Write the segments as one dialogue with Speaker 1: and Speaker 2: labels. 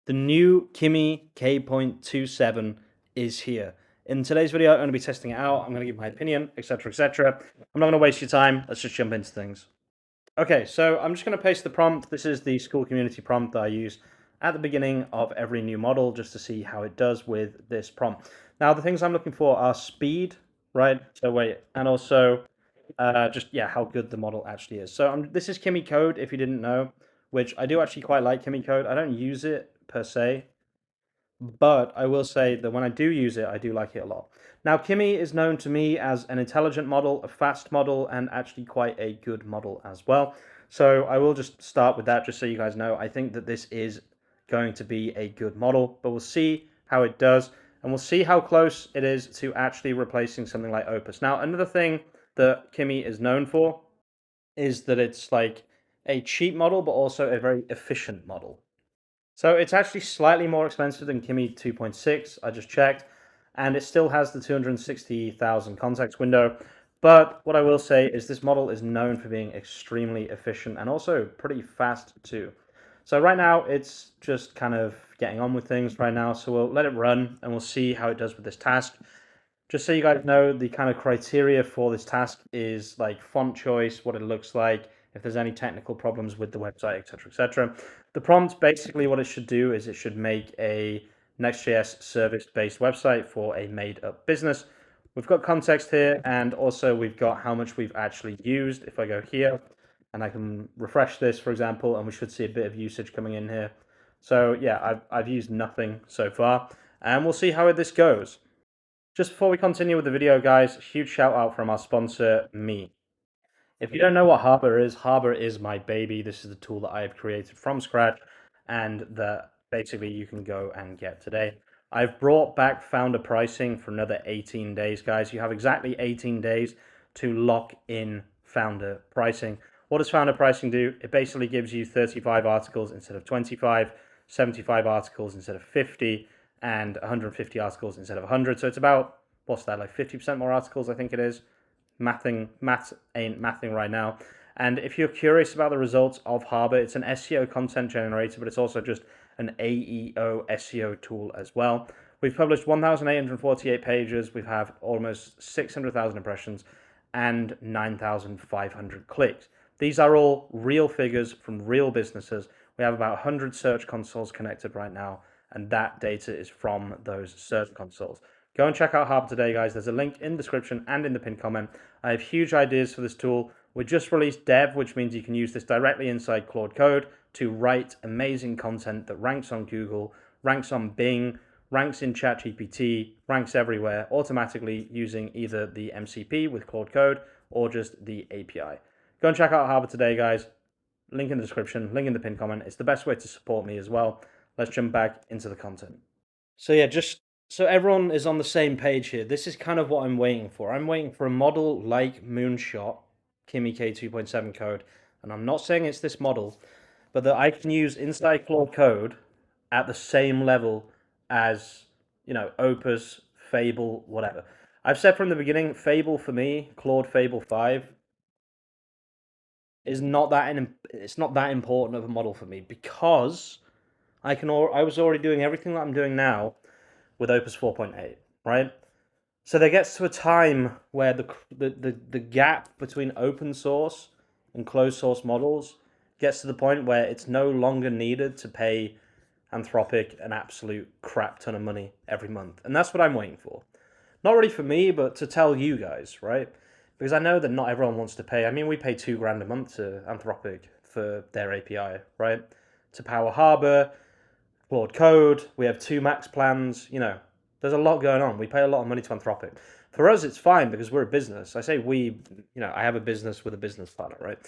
Speaker 1: The new Kimi K.27 is here. In today's video, I'm going to be testing it out. I'm going to give my opinion, etc., etc. I'm not going to waste your time. Let's just jump into things. Okay, so I'm just going to paste the prompt. This is the school community prompt that I use at the beginning of every new model just to see how it does with this prompt. Now, the things I'm looking for are speed, right? So wait, and also how good the model actually is. So this is Kimi code, if you didn't know, which I do actually quite like Kimi code. I don't use it per se, but I will say that when I do use it, I do like it a lot. Now, Kimi is known to me as an intelligent model, a fast model, and actually quite a good model as well. So I will just start with that, just so you guys know. I think that this is going to be a good model, but we'll see how it does, and we'll see how close it is to actually replacing something like Opus. Now, another thing that Kimi is known for is that it's like a cheap model, but also a very efficient model. So it's actually slightly more expensive than Kimi 2.6, I just checked, and it still has the 260,000 context window. But what I will say is this model is known for being extremely efficient and also pretty fast too. So right now it's just kind of getting on with things right now, so we'll let it run and we'll see how it does with this task. Just so you guys know, the kind of criteria for this task is like font choice, what it looks like, if there's any technical problems with the website, etc., etc. The prompt, basically what it should do is it should make a Next.js service-based website for a made-up business. We've got context here, and also we've got how much we've actually used. If I go here, and I can refresh this, for example, and we should see a bit of usage coming in here. So yeah, I've used nothing so far, and we'll see how this goes. Just before we continue with the video, guys, huge shout out from our sponsor, Me. If you don't know what Harbor is my baby. This is the tool that I have created from scratch and that basically you can go and get today. I've brought back founder pricing for another 18 days, guys. You have exactly 18 days to lock in founder pricing. What does founder pricing do? It basically gives you 35 articles instead of 25, 75 articles instead of 50, and 150 articles instead of 100. So it's about, what's that, like 50% more articles, I think it is. Math ain't mathing right now. And if you're curious about the results of Harbor, it's an SEO content generator, but it's also just an AEO SEO tool as well. We've published 1,848 pages. We have almost 600,000 impressions and 9,500 clicks. These are all real figures from real businesses. We have about 100 search consoles connected right now, and that data is from those search consoles. Go and check out Harbor today, guys. There's a link in the description and in the pinned comment. I have huge ideas for this tool. We just released Dev, which means you can use this directly inside Claude Code to write amazing content that ranks on Google, ranks on Bing, ranks in ChatGPT, ranks everywhere automatically using either the MCP with Claude Code or just the API. Go and check out Harbor today, guys. Link in the description, link in the pinned comment. It's the best way to support me as well. Let's jump back into the content. So yeah, just so everyone is on the same page here, this is kind of what I'm waiting for. I'm waiting for a model like Moonshot, Kimi K 2.7 code, and I'm not saying it's this model, but that I can use inside Claude Code at the same level as, Opus, Fable, whatever. I've said from the beginning, Fable for me, Claude Fable 5, is not that it's not that important of a model for me because I was already doing everything that I'm doing now with Opus 4.8, right? So there gets to a time where the gap between open source and closed source models gets to the point where it's no longer needed to pay Anthropic an absolute crap ton of money every month. And that's what I'm waiting for. Not really for me, but to tell you guys, right? Because I know that not everyone wants to pay. I mean, we pay $2,000 a month to Anthropic for their API, right? To power Harbor, Claude Code, we have 2 max plans, there's a lot going on. We pay a lot of money to Anthropic. For us, it's fine because we're a business. I say we, I have a business with a business partner, right?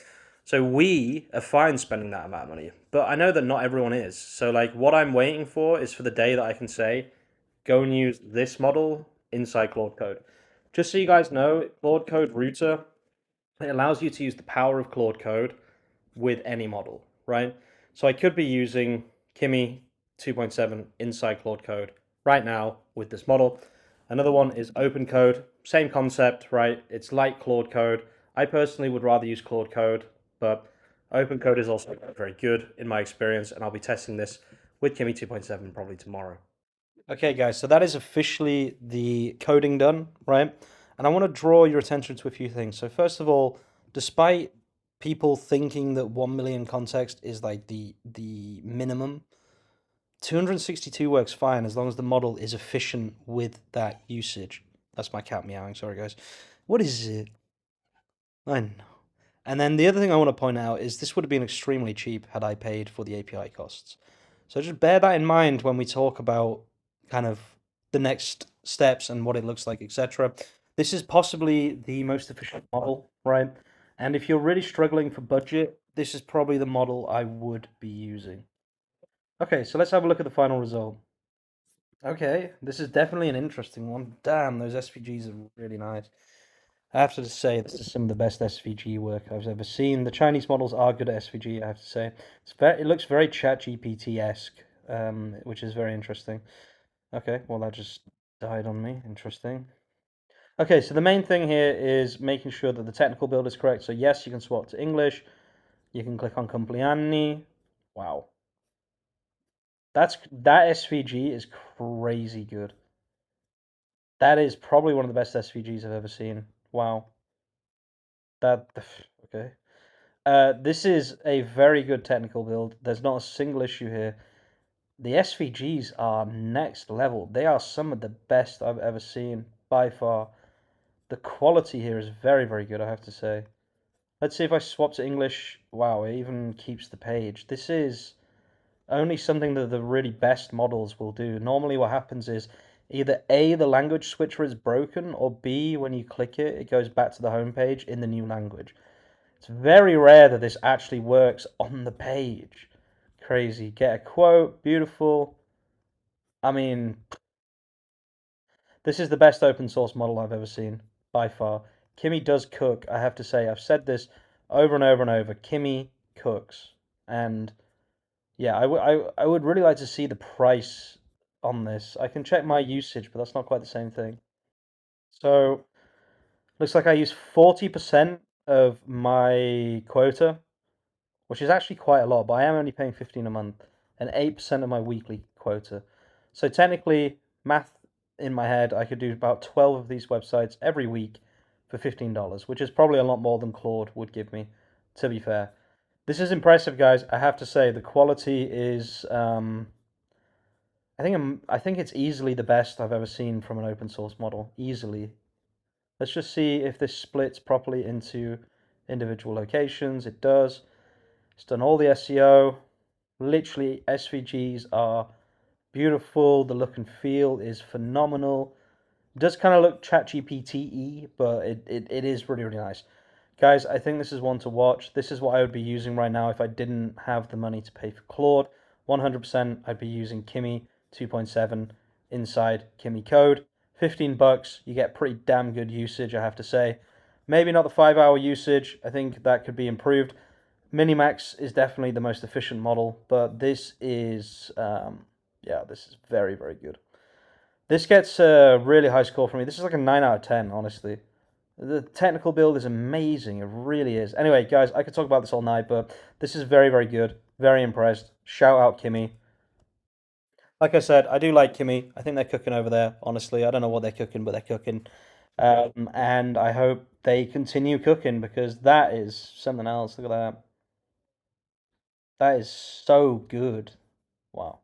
Speaker 1: So we are fine spending that amount of money. But I know that not everyone is. So like what I'm waiting for is for the day that I can say, go and use this model inside Claude Code. Just so you guys know, Claude Code Router, it allows you to use the power of Claude Code with any model, right? So I could be using Kimi 2.7 inside Claude Code right now with this model. Another one is Open Code, same concept, right? It's like Claude Code. I personally would rather use Claude Code, but Open Code is also very good in my experience, and I'll be testing this with Kimi 2.7 probably tomorrow. Okay, guys, so that is officially the coding done, right? And I want to draw your attention to a few things. So first of all, despite people thinking that 1 million context is like the minimum, 262 works fine as long as the model is efficient with that usage. That's my cat meowing, sorry guys. What is it? I know. And then the other thing I want to point out is this would have been extremely cheap had I paid for the API costs. So just bear that in mind when we talk about kind of the next steps and what it looks like, etc. This is possibly the most efficient model, right? And if you're really struggling for budget, this is probably the model I would be using. Okay, so let's have a look at the final result. Okay, this is definitely an interesting one. Damn, those SVGs are really nice. I have to say, this is some of the best SVG work I've ever seen. The Chinese models are good at SVG, I have to say. It looks very ChatGPT-esque, which is very interesting. Okay, well, that just died on me. Interesting. Okay, so the main thing here is making sure that the technical build is correct. So yes, you can swap to English. You can click on Compleanni. Wow. That SVG is crazy good. That is probably one of the best SVGs I've ever seen. Wow. Okay. This is a very good technical build. There's not a single issue here. The SVGs are next level. They are some of the best I've ever seen by far. The quality here is very, very good, I have to say. Let's see if I swap to English. Wow, it even keeps the page. This is only something that the really best models will do. Normally what happens is either A, the language switcher is broken, or B, when you click it, it goes back to the home page in the new language. It's very rare that this actually works on the page. Crazy. Get a quote. Beautiful. I mean, this is the best open source model I've ever seen, by far. Kimi does cook, I have to say. I've said this over and over and over. Kimi cooks. And yeah, I would really like to see the price on this. I can check my usage, but that's not quite the same thing. So, looks like I use 40% of my quota, which is actually quite a lot, but I am only paying 15 a month, and 8% of my weekly quota. So technically, math in my head, I could do about 12 of these websites every week for $15, which is probably a lot more than Claude would give me, to be fair. This is impressive, guys. I have to say, the quality is, I think it's easily the best I've ever seen from an open source model. Easily. Let's just see if this splits properly into individual locations. It does. It's done all the SEO. Literally, SVGs are beautiful. The look and feel is phenomenal. It does kind of look ChatGPT-y, but it is really, really nice. Guys, I think this is one to watch. This is what I would be using right now if I didn't have the money to pay for Claude. 100% I'd be using Kimi 2.7 inside Kimi code. 15 bucks, you get pretty damn good usage, I have to say. Maybe not the 5-hour usage. I think that could be improved. Minimax is definitely the most efficient model, but this is, yeah, this is very, very good. This gets a really high score for me. This is like a 9 out of 10, honestly. The technical build is amazing. It really is. Anyway, guys, I could talk about this all night, but this is very, very good. Very impressed. Shout out Kimi. Like I said, I do like Kimi. I think they're cooking over there, honestly. I don't know what they're cooking, but they're cooking. And I hope they continue cooking because that is something else. Look at that. That is so good. Wow.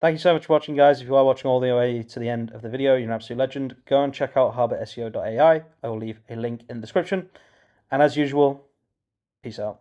Speaker 1: Thank you so much for watching, guys. If you are watching all the way to the end of the video, you're an absolute legend. Go and check out HarborSEO.ai. I will leave a link in the description. And as usual, peace out.